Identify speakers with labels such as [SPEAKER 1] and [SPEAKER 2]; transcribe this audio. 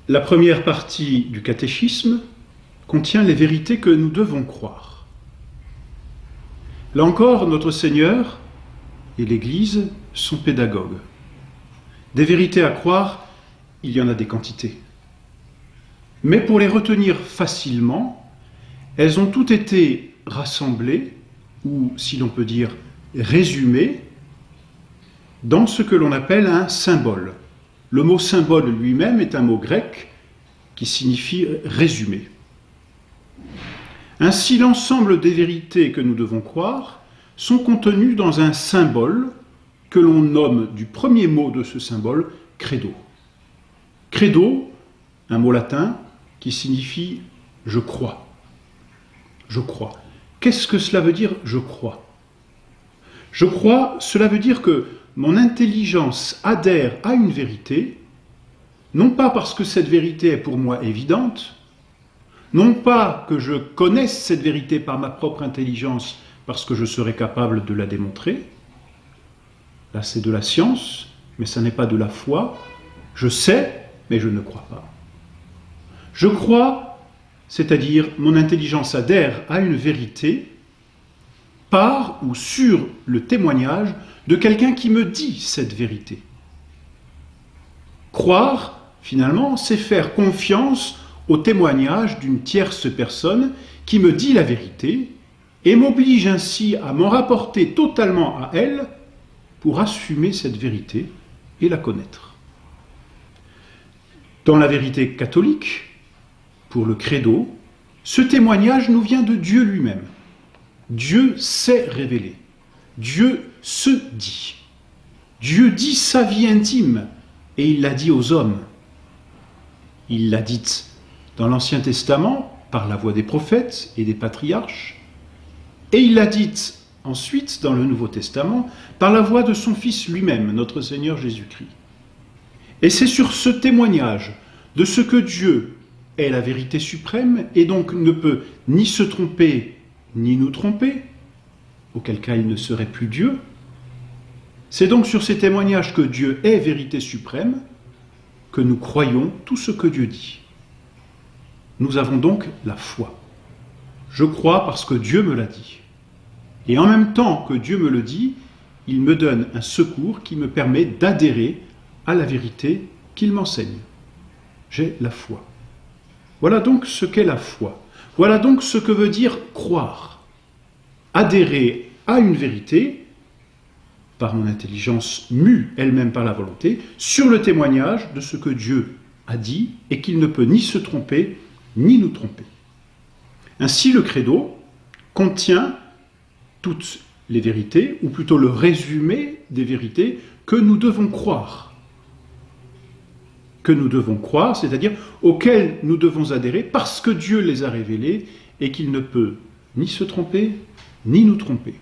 [SPEAKER 1] La première partie du catéchisme contient les vérités que nous devons croire. Là encore, notre Seigneur et l'Église sont pédagogues. Des vérités à croire, il y en a des quantités. Mais pour les retenir facilement, elles ont toutes été rassemblées, ou si l'on peut dire résumées, dans ce que l'on appelle un symbole. Le mot symbole lui-même est un mot grec qui signifie résumé. Ainsi, l'ensemble des vérités que nous devons croire sont contenues dans un symbole que l'on nomme du premier mot de ce symbole credo. Credo, un mot latin qui signifie « je crois ». Je crois. Qu'est-ce que cela veut dire « je crois » ? Je crois, cela veut dire que mon intelligence adhère à une vérité, non pas parce que cette vérité est pour moi évidente, non pas que je connaisse cette vérité par ma propre intelligence parce que je serais capable de la démontrer. Là, c'est de la science, mais ça n'est pas de la foi. Je sais, mais je ne crois pas. Je crois, c'est-à-dire mon intelligence adhère à une vérité par ou sur le témoignage de quelqu'un qui me dit cette vérité. Croire, finalement, c'est faire confiance au témoignage d'une tierce personne qui me dit la vérité et m'oblige ainsi à m'en rapporter totalement à elle pour assumer cette vérité et la connaître. Dans la vérité catholique, pour le credo, ce témoignage nous vient de Dieu lui-même. Dieu s'est révélé. Dieu se dit. Dieu dit sa vie intime et il l'a dit aux hommes. Il l'a dite dans l'Ancien Testament par la voix des prophètes et des patriarches et il l'a dite ensuite dans le Nouveau Testament par la voix de son Fils lui-même, notre Seigneur Jésus-Christ. Et c'est sur ce témoignage de ce que Dieu est la vérité suprême et donc ne peut ni se tromper ni nous tromper, auquel cas il ne serait plus Dieu. C'est donc sur ces témoignages que Dieu est vérité suprême que nous croyons tout ce que Dieu dit. Nous avons donc la foi. Je crois parce que Dieu me l'a dit. Et en même temps que Dieu me le dit, il me donne un secours qui me permet d'adhérer à la vérité qu'il m'enseigne. J'ai la foi. Voilà donc ce qu'est la foi. Voilà donc ce que veut dire croire. Adhérer à une vérité, par mon intelligence mue elle-même par la volonté, sur le témoignage de ce que Dieu a dit et qu'il ne peut ni se tromper, ni nous tromper. Ainsi, le credo contient toutes les vérités, ou plutôt le résumé des vérités que nous devons croire. Que nous devons croire, c'est-à-dire auxquelles nous devons adhérer parce que Dieu les a révélées et qu'il ne peut ni se tromper, ni nous tromper.